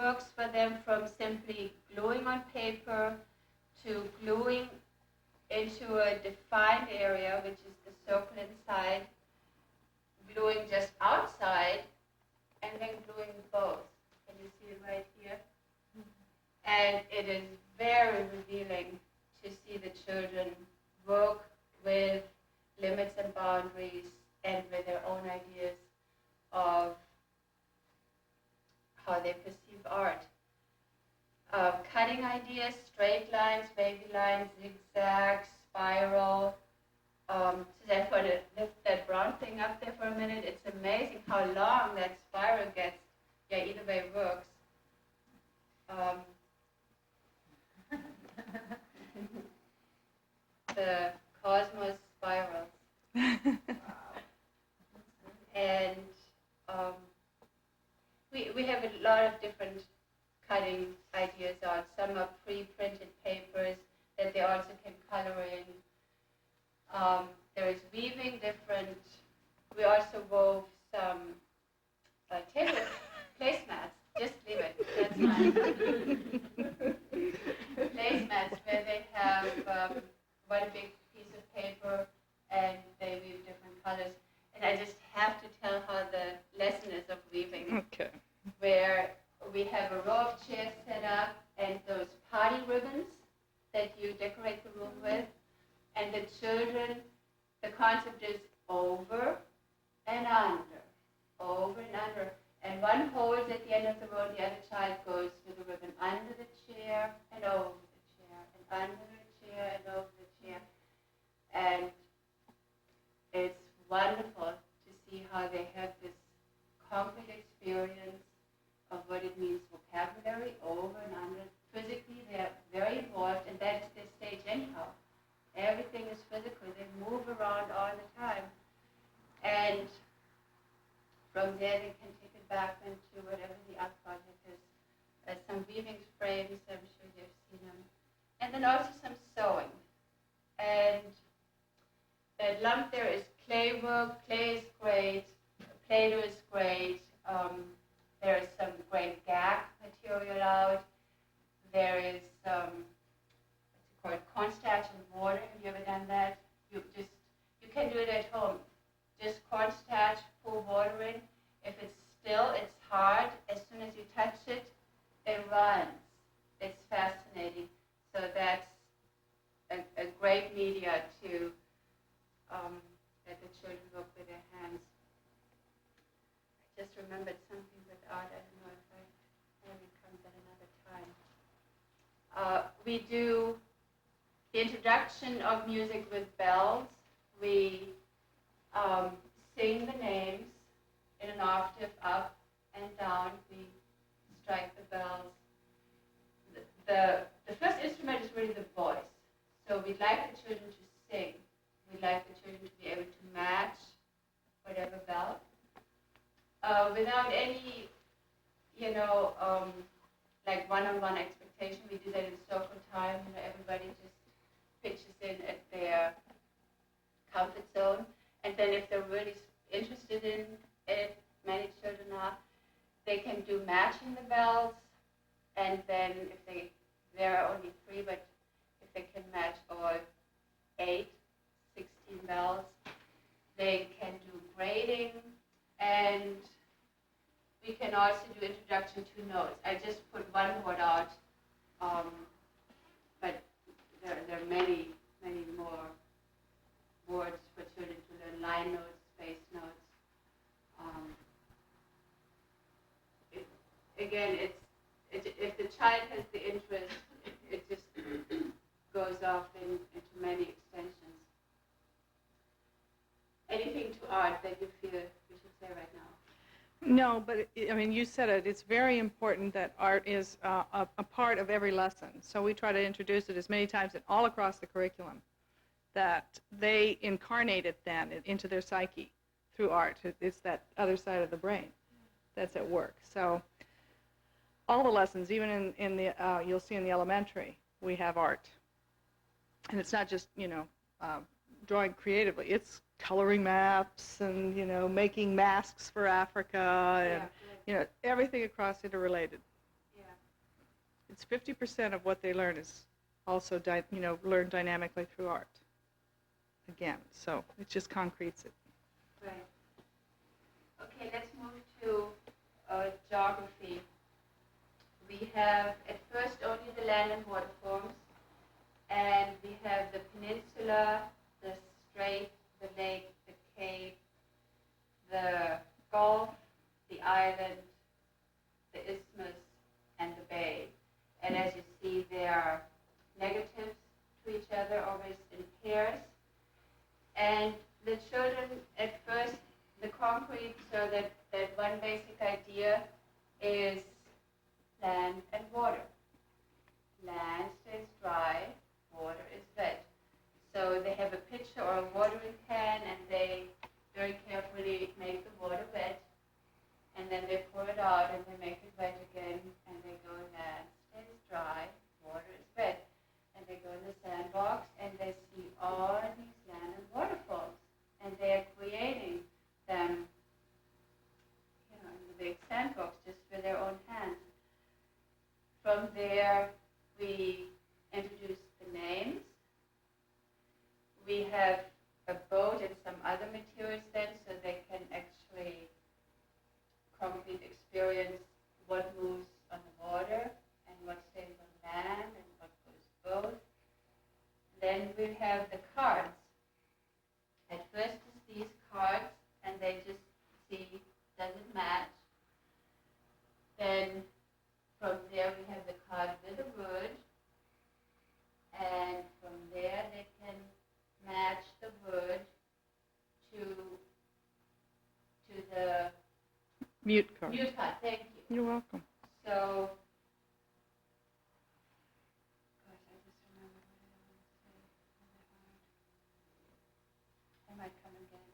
works for them from simply gluing on paper to gluing into a defined area, which is the circle inside, gluing just outside, and then gluing both. Can you see it right here? And it is very revealing to see the children work with limits and boundaries and with their own ideas of how they perceive art. Cutting ideas, straight lines, wavy lines, zigzags, spiral. So I'm going to lift that brown thing up there for a minute. It's amazing how long that spiral gets. Yeah, either way works. The cosmos spirals. And we have a lot of different cutting ideas on. Some are pre-printed papers that they also can color in. There is weaving different. We also wove some table placemats. Just leave it. That's fine. Placemats where they have one big piece of paper and they weave different colors. And I just have to tell how the lesson is of weaving. Okay. Where we have a row of chairs set up and those party ribbons that you decorate the room with. And the children, the concept is over and under, over and under. And one holds at the end of the row, and the other child goes with the ribbon under the chair and over the chair, and under the chair and over the chair. And it's wonderful to see how they have this concrete experience of what it means vocabulary, over and under. Physically, they're very involved, and that is their stage anyhow. Everything is physical. They move around all the time. And from there, they can take it back into whatever the art project is. Some weaving frames, I'm sure you've seen them. And then also some sewing. And that lump there is clay work. Clay is great. Play-Doh is great. There is some great gag material out. There is what's it called, cornstarch and water. Have you ever done that? You can do it at home. Just cornstarch, pour water in. If it's still, it's hard. As soon as you touch it, it runs. It's fascinating. So that's a great media to that the children work with their hands. I just remembered something with art. I don't know if maybe it comes at another time. We do the introduction of music with bells. We sing the names in an octave up and down. We strike the bells. The first instrument is really the voice. So we'd like the children to sing. We'd like the children to be able to match whatever bell. Without any, like one-on-one expectation. We do that in circle time. Everybody just pitches in at their comfort zone. And then if they're really interested in it, many children are, they can do matching the bells. And then there are only 3, but if they can match all 8, 16 bells, they can do grading. And we can also do introduction to notes. I just put one board out, but there are many, many more boards for children to learn line notes, space notes. If the child has the interest, it just goes off into many extensions. Anything to art that you feel we should say right now? No, but you said it. It's very important that art is a part of every lesson. So we try to introduce it as many times and all across the curriculum, that they incarnate it then into their psyche through art. It's that other side of the brain that's at work. So all the lessons, even in the you'll see in the elementary, we have art, and it's not just drawing creatively. It's coloring maps and making masks for Africa and everything across interrelated. it's 50% of what they learn is also, learned dynamically through art. Again, so it just concretes it. Right. Okay, let's move to geography. We have at first only the land and water forms, and we have the peninsula, the strait, the lake, the cape, the gulf, the island, the isthmus, and the bay. And as you see, they are negatives to each other, always in pairs. And the children at first, the concrete, so that one basic idea is land and water. Land stays dry, water is wet. So they have a pitcher or a watering can, and they very carefully make the water wet, and then they pour it out and they make it wet again, and they go, land stays dry, water is wet. And they go in the sandbox and they see all these land and waterfalls, and they are creating them, in the big sandbox just with their own hands. From there, we introduce the names. We have a boat and some other materials then, so they can actually concrete experience what moves on the water and what stays on land and what goes both. Then we have the cards. At first it's these cards, and they just see, does it match? Then from there we have the card with a word, and from there they can match the word to the Mute card. mute card. Thank you. You're welcome. So, gosh, I just remembered what I wanted to say. I might come again.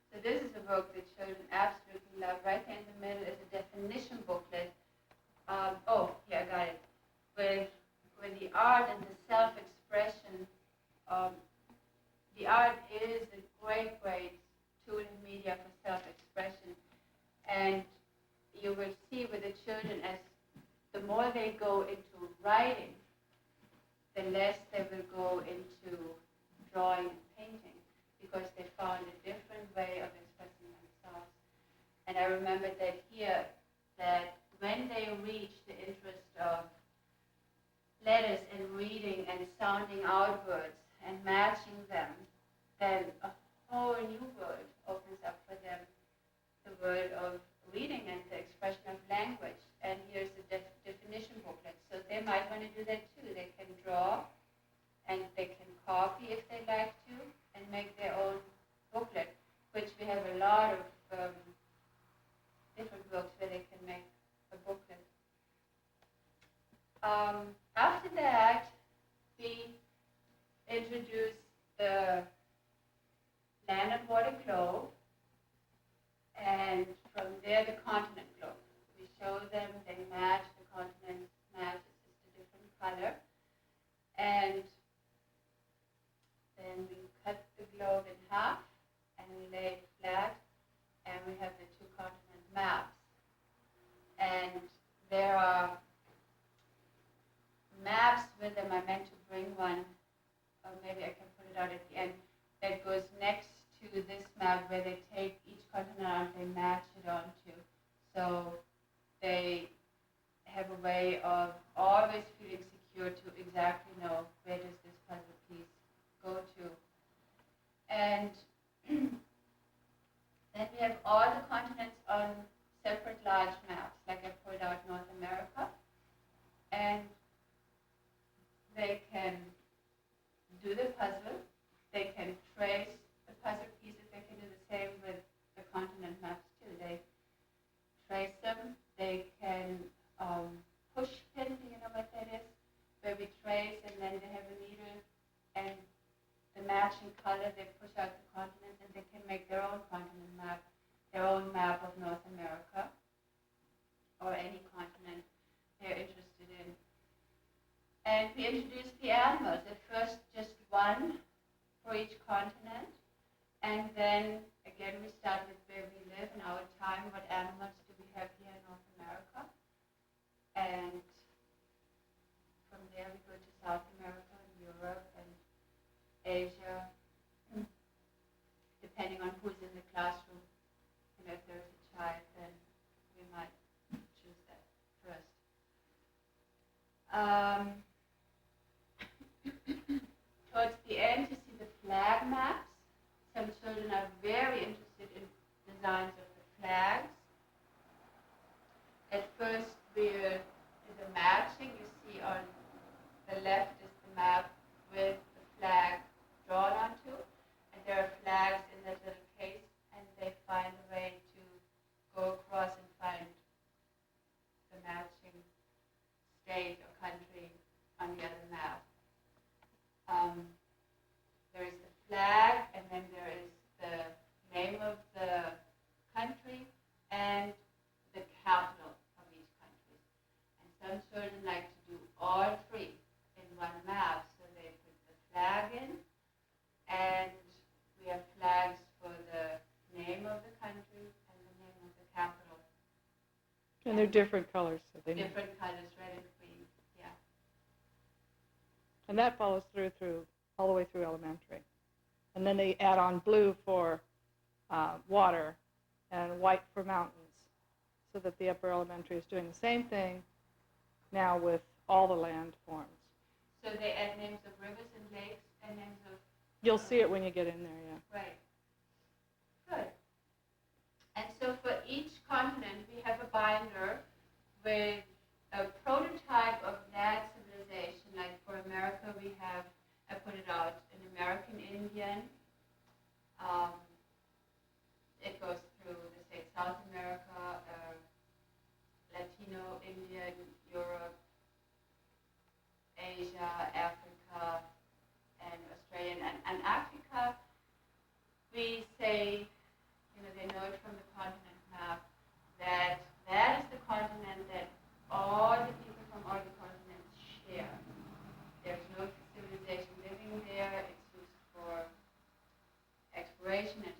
So this is a book that children absolutely love. Right there in the middle is a definition booklet. I got it. With the art and the self-expression, the art is a great, great tool and media for self-expression. And you will see with the children, as the more they go into writing, the less they will go into drawing and painting, because they found a different way of expressing themselves. And I remember that here, that when they reach the interest of letters and reading and sounding out words and matching them, then a whole new world opens up for them, the world of reading and the expression of language. And here's the definition booklet. So they might want to do that too. They can draw and they can copy if they like to and make their own booklet, which we have a lot of different books where they can make a booklet. After that, we introduce the land and water globe, and from there the continent globe. We show them, they match, the continent match, it's just a different color. And then we cut the globe in half, and we lay it flat, and we have the two continent maps. And there are maps with them. I meant to bring one, or maybe I can put it out at the end, that goes next to this map where they take each continent out and they match it onto. So they have a way of always feeling secure to exactly know where does this puzzle piece go to. And then we have all the continents on separate large maps, like I pulled out North America, and they can do the puzzle, they can trace the puzzle pieces, they can do the same with the continent maps too. They trace them, they can push pin, do you know what that is? Where we trace and then they have a needle and the matching color, they push out the continents and they can make their own continent map, their own map of North America or any continent they're interested in. And we introduced the animals. At first, just one for each continent. And then, again, we start with where we live in our time. What animals do we have here in North America? And Um, Towards the end, you see the flag maps. Some children are very interested in designs of the flags. At first, we're in the matching. You see on the left is the map with the flag drawn onto, and there are flags in that little case, and they find a way to go across and find the matching state or country on the other map. There is the flag, and then there is the name of the country and the capital of each country. And some children like to do all three in one map, so they put the flag in, and we have flags for the name of the country and the name of the capital. And they're different colors. So they Different colors, red and green, yeah. And that follows through all the way through elementary. And then they add on blue for water and white for mountains, so that the upper elementary is doing the same thing now with all the land forms. So they add names of rivers and lakes and names of... You'll see it when you get in there, yeah. Right. Good. And so for each continent, we have a binder with a prototype of that civilization. Like for America, we have, I put it out, an American Indian. It goes through the states South America, Latino, Indian, Europe, Asia, Africa, and Australian. And Africa, we say, they know it from the continent map, that is the continent that all the people from all the continents share. There's no civilization living there. It's used for exploration and